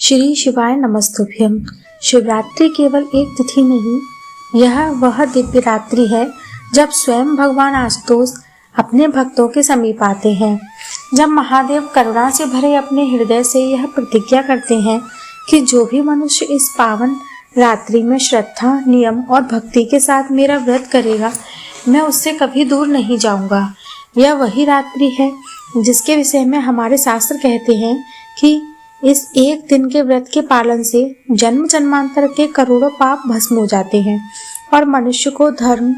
श्री शिवाय नमस्तुभ्यम। शिवरात्रि केवल एक तिथि नहीं, यह वह दिव्य रात्रि है जब स्वयं भगवान आशुतोष अपने भक्तों के समीप आते हैं। जब महादेव करुणा से भरे अपने हृदय से यह प्रतिज्ञा करते हैं कि जो भी मनुष्य इस पावन रात्रि में श्रद्धा, नियम और भक्ति के साथ मेरा व्रत करेगा, मैं उससे कभी दूर नहीं जाऊंगा। यह वही रात्रि है जिसके विषय में हमारे शास्त्र कहते हैं कि इस एक दिन के व्रत के पालन से जन्म जन्मांतर के करोड़ों पाप भस्म हो जाते हैं और मनुष्य को धर्म,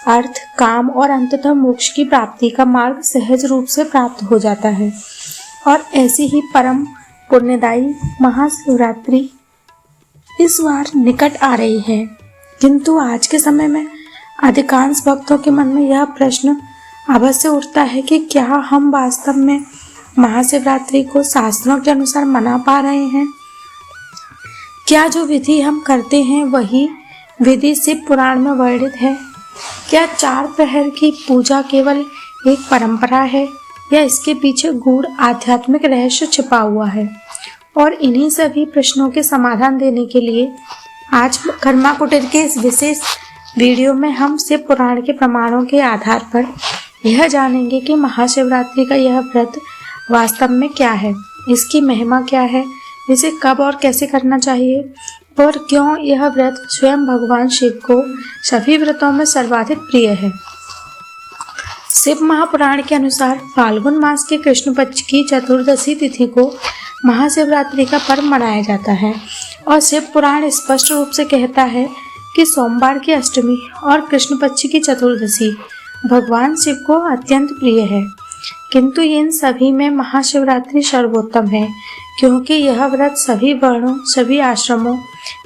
अर्थ, काम और अंततः मोक्ष की प्राप्ति का मार्ग सहज रूप से प्राप्त हो जाता है। और ऐसी ही परम पुण्यदायी महाशिवरात्रि इस बार निकट आ रही है, किंतु आज के समय में अधिकांश भक्तों के मन में यह प्रश्न अवश्य उठता है कि क्या हम वास्तव में महाशिवरात्रि को शास्त्रों के अनुसार मना पा रहे हैं? क्या जो विधि हम करते हैं वही विधि शिव पुराण में वर्णित है? क्या 4 प्रहर की पूजा केवल एक परंपरा है या इसके पीछे गूढ़ आध्यात्मिक रहस्य छिपा हुआ है? और इन्हीं सभी प्रश्नों के समाधान देने के लिए आज कर्मा कुटीर के इस विशेष वीडियो में हम शिव पुराण के प्रमाणों के आधार पर यह जानेंगे कि महाशिवरात्रि का यह व्रत वास्तव में क्या है, इसकी महिमा क्या है, इसे कब और कैसे करना चाहिए और क्यों यह व्रत स्वयं भगवान शिव को सभी व्रतों में सर्वाधिक प्रिय है। शिव महापुराण के अनुसार फाल्गुन मास के कृष्ण पक्ष की चतुर्दशी तिथि को महाशिवरात्रि का पर्व मनाया जाता है और शिव पुराण स्पष्ट रूप से कहता है कि सोमवार की अष्टमी और कृष्ण पक्ष की चतुर्दशी भगवान शिव को अत्यंत प्रिय है। किंतु इन सभी में महाशिवरात्रि सर्वोत्तम है, क्योंकि यह व्रत सभी वर्णों, सभी आश्रमों,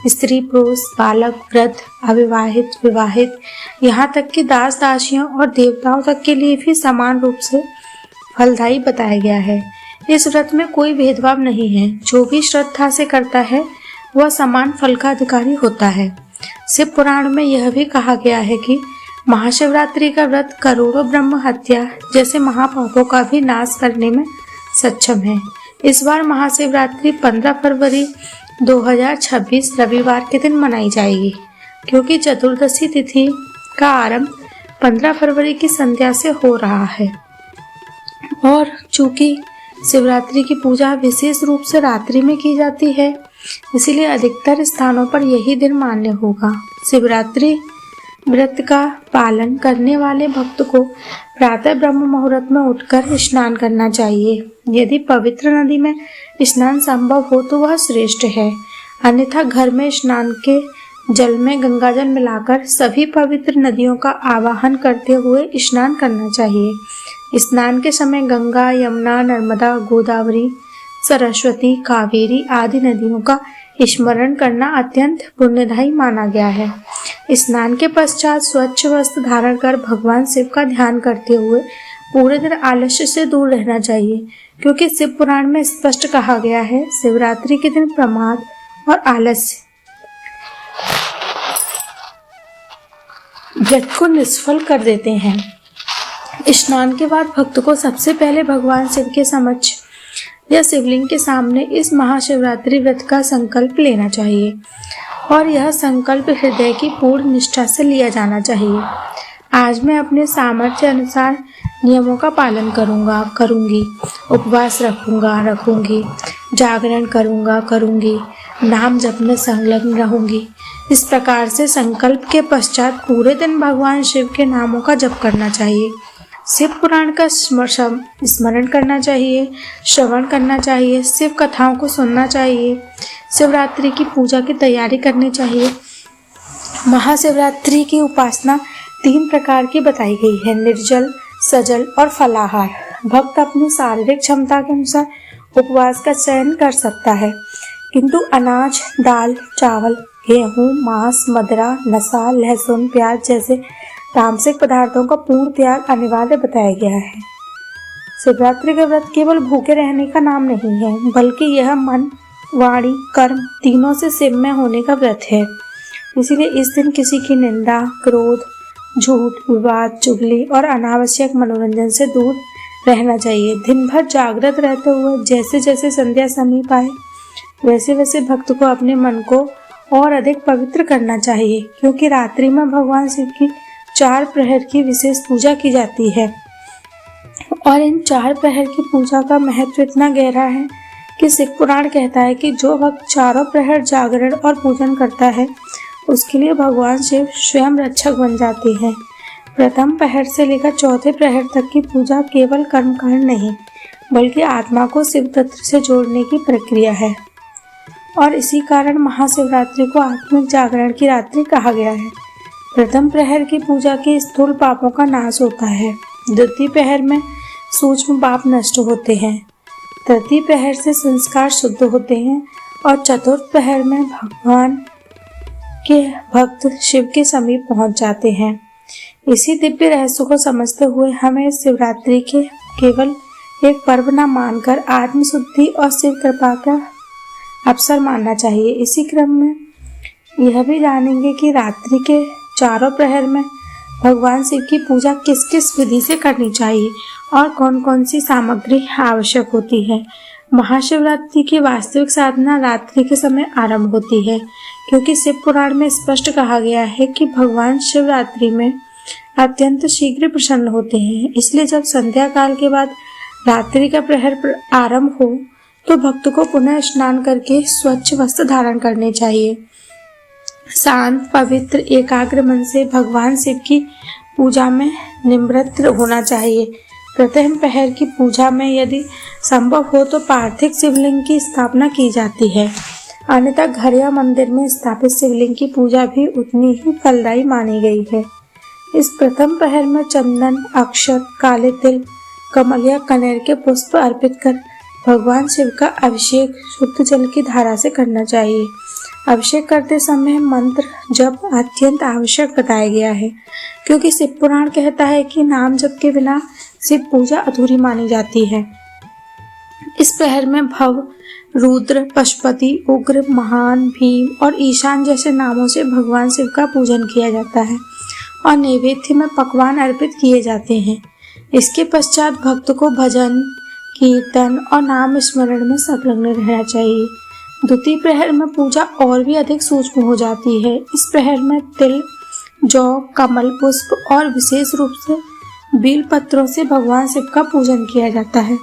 स्त्री पुरुष, बालक, वृद्ध, अविवाहित, विवाहित, यहाँ तक कि दास दासियों और देवताओं तक के लिए भी समान रूप से फलदायी बताया गया है। इस व्रत में कोई भेदभाव नहीं है, जो भी श्रद्धा से करता है वह समान फल का अधिकारी होता है। शिव पुराण में यह भी कहा गया है कि महाशिवरात्रि का व्रत करोड़ों ब्रह्म हत्या जैसे महापापों का भी नाश करने में सक्षम है। इस बार महाशिवरात्रि 15 फरवरी 2026 रविवार के दिन मनाई जाएगी, क्योंकि चतुर्दशी तिथि का आरंभ 15 फरवरी की संध्या से हो रहा है और चूंकि शिवरात्रि की पूजा विशेष रूप से रात्रि में की जाती है, इसलिए अधिकतर स्थानों पर यही दिन मान्य होगा। शिवरात्रि व्रत का पालन करने वाले भक्त को प्रातः ब्रह्म मुहूर्त में उठकर स्नान करना चाहिए। यदि पवित्र नदी में स्नान संभव हो तो वह श्रेष्ठ है, अन्यथा घर में स्नान के जल में गंगाजल मिलाकर सभी पवित्र नदियों का आवाहन करते हुए स्नान करना चाहिए। स्नान के समय गंगा, यमुना, नर्मदा, गोदावरी, सरस्वती, कावेरी आदि नदियों का स्मरण करना अत्यंत पुण्यदायी माना गया है। स्नान के पश्चात स्वच्छ वस्त्र धारण कर भगवान शिव का ध्यान करते हुए पूरे दिन आलस्य से दूर रहना चाहिए, क्योंकि शिव पुराण में स्पष्ट कहा गया है, शिवरात्रि के दिन प्रमाद और आलस्य व्रत को निष्फल कर देते हैं। स्नान के बाद भक्त को सबसे पहले भगवान शिव के समक्ष या शिवलिंग के सामने इस महाशिवरात्रि व्रत का संकल्प लेना चाहिए और यह संकल्प हृदय की पूर्ण निष्ठा से लिया जाना चाहिए। आज मैं अपने सामर्थ्य अनुसार नियमों का पालन करूंगी, उपवास रखूंगी, जागरण करूंगी, नाम जप में संलग्न रहूंगी। इस प्रकार से संकल्प के पश्चात पूरे दिन भगवान शिव के नामों का जप करना चाहिए, शिव पुराण का स्मरण करना चाहिए, श्रवण करना चाहिए, शिव कथाओं को सुनना चाहिए, शिवरात्रि की पूजा की तैयारी करनी चाहिए। महाशिवरात्रि की उपासना 3 प्रकार की बताई गई है, निर्जल, सजल और फलाहार। भक्त अपनी शारीरिक क्षमता के अनुसार उपवास का चयन कर सकता है, किंतु अनाज, दाल, चावल, गेहूं, मांस, मदिरा, नशा, लहसुन, प्याज जैसे तामसिक पदार्थों का पूर्ण त्याग अनिवार्य बताया गया है। शिवरात्रि का व्रत केवल भूखे रहने का नाम नहीं है, बल्कि यह मन, वाणी, कर्म तीनों से शिवमय होने का व्रत है। इसीलिए इस दिन किसी की निंदा, क्रोध, झूठ, विवाद, चुगली और अनावश्यक मनोरंजन से दूर रहना चाहिए। दिन भर जागृत रहते हुए जैसे जैसे संध्या समीप आए वैसे वैसे भक्त को अपने मन को और अधिक पवित्र करना चाहिए, क्योंकि रात्रि में भगवान शिव की 4 प्रहर की विशेष पूजा की जाती है। और इन 4 प्रहर की पूजा का महत्व इतना गहरा है कि शिव पुराण कहता है कि जो भक्त चारों प्रहर जागरण और पूजन करता है उसके लिए भगवान शिव स्वयं रक्षक बन जाते हैं। प्रथम प्रहर से लेकर चौथे प्रहर तक की पूजा केवल कर्मकांड नहीं, बल्कि आत्मा को शिव तत्व से जोड़ने की प्रक्रिया है। और इसी कारण महाशिवरात्रि को आत्मिक जागरण की रात्रि कहा गया है। प्रथम प्रहर की पूजा के स्थूल पापों का नाश होता है। द्वितीय प्रहर में सूक्ष्म पाप नष्ट होते हैं। तृतीय प्रहर से संस्कार शुद्ध होते हैं और चतुर्थ प्रहर में भगवान के भक्त शिव के समीप पहुंच जाते हैं। इसी दिव्य रहस्य को समझते हुए हमें शिवरात्रि के केवल एक पर्व न मानकर आत्मशुद्धि और शिव कृपा का अवसर मानना चाहिए। इसी क्रम में यह भी जानेंगे कि रात्रि के चारों प्रहर में भगवान शिव की पूजा किस किस विधि से करनी चाहिए और कौन कौन सी सामग्री आवश्यक होती है। महाशिवरात्रि की वास्तविक साधना रात्रि के समय आरंभ होती है, क्योंकि शिव पुराण में स्पष्ट कहा गया है कि भगवान शिवरात्रि में अत्यंत शीघ्र प्रसन्न होते हैं। इसलिए जब संध्या काल के बाद रात्रि का प्रहर आरंभ हो तो भक्त को पुनः स्नान करके स्वच्छ वस्त्र धारण करने चाहिए। शांत, पवित्र, एकाग्र मन से भगवान शिव की पूजा में निमृत होना चाहिए। प्रथम प्रहर की पूजा में यदि संभव हो तो पार्थिव शिवलिंग की स्थापना की जाती है, अन्यथा घर या मंदिर में स्थापित शिवलिंग की पूजा भी उतनी ही फलदायी मानी गई है। इस प्रथम प्रहर में चंदन, अक्षत, काले तिल, कमल या कनेर के पुष्प अर्पित कर भगवान शिव का अभिषेक शुद्ध जल की धारा से करना चाहिए। अभिषेक करते समय मंत्र जप अत्यंत आवश्यक बताया गया है, क्योंकि शिव पुराण कहता है कि नाम जप के बिना शिव पूजा अधूरी मानी जाती है। इस प्रहर में भव, रुद्र, पशुपति, उग्र, महान, भीम और ईशान जैसे नामों से भगवान शिव का पूजन किया जाता है और नैवेद्य में पकवान अर्पित किए जाते हैं। इसके पश्चात भक्त को भजन, कीर्तन और नाम स्मरण में संलग्न रहना चाहिए। द्वितीय प्रहर में पूजा और भी अधिक सूक्ष्म हो जाती है। इस प्रहर में तिल, जौ, कमल पुष्प और विशेष रूप से बील पत्रों से भगवान शिव का पूजन किया जाता है,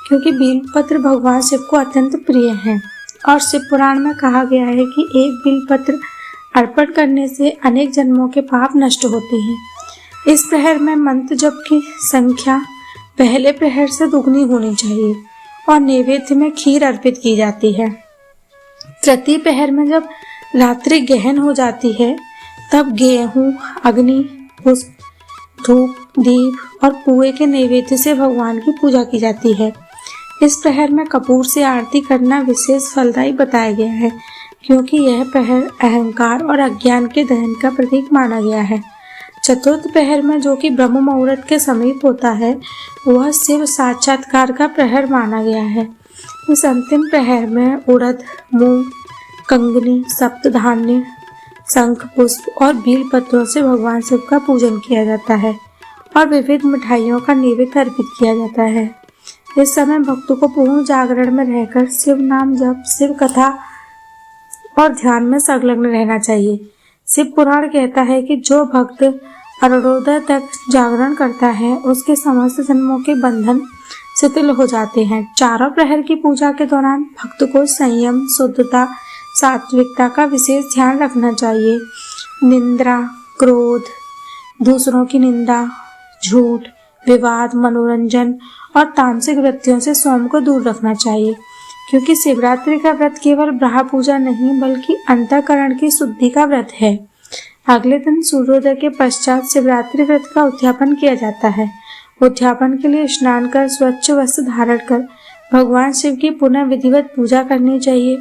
क्योंकि बील पत्र भगवान शिव को अत्यंत प्रिय हैं। और शिव पुराण में कहा गया है कि एक बील पत्र अर्पण करने से अनेक जन्मों के पाप नष्ट होते हैं। इस प्रहर में मंत्र जप की संख्या पहले प्रहर से दुगनी होनी चाहिए और नैवेद्य में खीर अर्पित की जाती है। तृतीय प्रहर में जब रात्रि गहन हो जाती है तब गेहूं, अग्नि, पुष्प, धूप, दीप और पुए के नैवेद्य से भगवान की पूजा की जाती है। इस प्रहर में कपूर से आरती करना विशेष फलदायी बताया गया है, क्योंकि यह प्रहर अहंकार और अज्ञान के दहन का प्रतीक माना गया है। चतुर्थ प्रहर में, जो कि ब्रह्म मुहूर्त के समीप होता है, वह शिव साक्षात्कार का प्रहर माना गया है। इस अंतिम प्रहर में उड़द, मूंग, कंगनी, सप्तधान्य, शंख पुष्प और बील पत्रों से भगवान शिव का पूजन किया जाता है और विविध मिठाइयों का नैवेद्य अर्पित किया जाता है। इस समय भक्तों को पूर्ण जागरण में रहकर शिव नाम जप, शिव कथा और ध्यान में संलग्न रहना चाहिए। शिव पुराण कहता है कि जो भक्त अरुणोदय तक जागरण करता है उसके समस्त जन्मों के बंधन शिथिल हो जाते हैं। चारों प्रहर की पूजा के दौरान भक्त को संयम, शुद्धता, सात्विकता का विशेष ध्यान रखना चाहिए। निंदा, क्रोध, दूसरों की निंदा, झूठ, विवाद, मनोरंजन और तामसिक वृत्तियों से स्वयं को दूर रखना चाहिए, क्योंकि शिवरात्रि का व्रत केवल ब्रह्म पूजा नहीं बल्कि अंतःकरण की शुद्धि का व्रत है। अगले दिन सूर्योदय के पश्चात शिवरात्रि व्रत का उद्यापन किया जाता है। उद्यापन के लिए स्नान कर स्वच्छ वस्त्र धारण कर भगवान शिव की पुनः विधिवत पूजा करनी चाहिए।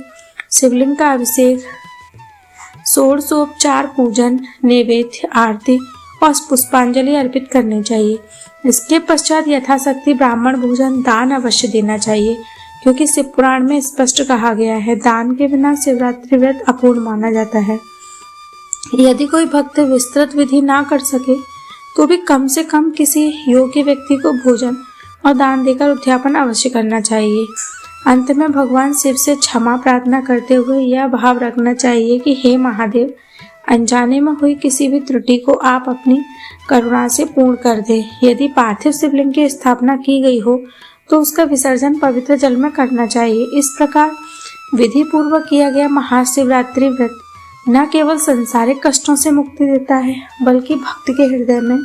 शिवलिंग का अभिषेक, षोडशोपचार पूजन, नैवेद्य, आरती और पुष्पांजलि अर्पित करनी चाहिए। इसके पश्चात यथाशक्ति ब्राह्मण भोजन दान अवश्य देना चाहिए, क्योंकि शिव पुराण में स्पष्ट कहा गया है दान के बिना शिवरात्रि व्रत अपूर्ण माना जाता है। यदि कोई भक्त विस्तृत विधि ना कर सके तो भी कम से कम किसी योग्य व्यक्ति को भोजन और दान देकर उद्यापन अवश्य करना चाहिए। अंत में भगवान शिव से क्षमा प्रार्थना करते हुए यह भाव रखना चाहिए कि हे महादेव, अनजाने में हुई किसी भी त्रुटि को आप अपनी करुणा से पूर्ण कर दें। यदि पार्थिव शिवलिंग की स्थापना की गई हो तो उसका विसर्जन पवित्र जल में करना चाहिए। इस प्रकार विधि पूर्वक किया गया महाशिवरात्रि व्रत न केवल सांसारिक कष्टों से मुक्ति देता है, बल्कि भक्त के हृदय में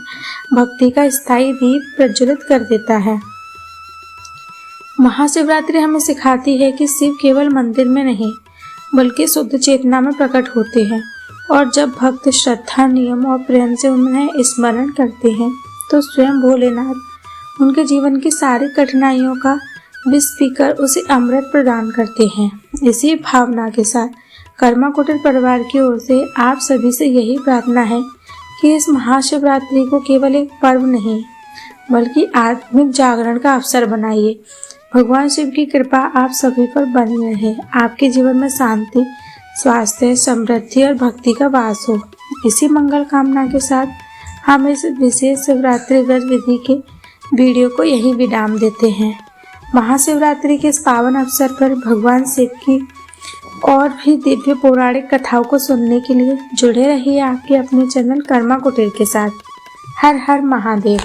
भक्ति का स्थायी दीप प्रज्वलित कर देता है। महाशिवरात्रि हमें सिखाती है कि शिव केवल मंदिर में नहीं, बल्कि शुद्ध चेतना में प्रकट होते हैं, और जब भक्त श्रद्धा, नियम और प्रेम से उन्हें स्मरण करते हैं तो स्वयं भोलेनाथ उनके जीवन की सारी कठिनाइयों का विष पीकर उसे अमृत प्रदान करते हैं। इसी भावना के साथ कर्मा कुटीर परिवार की ओर से आप सभी से यही प्रार्थना है कि इस महाशिवरात्रि को केवल एक पर्व नहीं, बल्कि आत्मिक जागरण का अवसर बनाइए। भगवान शिव की कृपा आप सभी पर बनी रहे। आपके जीवन में शांति, स्वास्थ्य, समृद्धि और भक्ति का वास हो। इसी मंगल कामना के साथ हम इस विशेष शिवरात्रि व्रत विधि के वीडियो को यहीं विराम देते हैं। महाशिवरात्रि के इस पावन अवसर पर भगवान शिव की और भी दिव्य पौराणिक कथाओं को सुनने के लिए जुड़े रहिए आपके अपने चैनल कर्मा कुटीर के साथ। हर हर महादेव।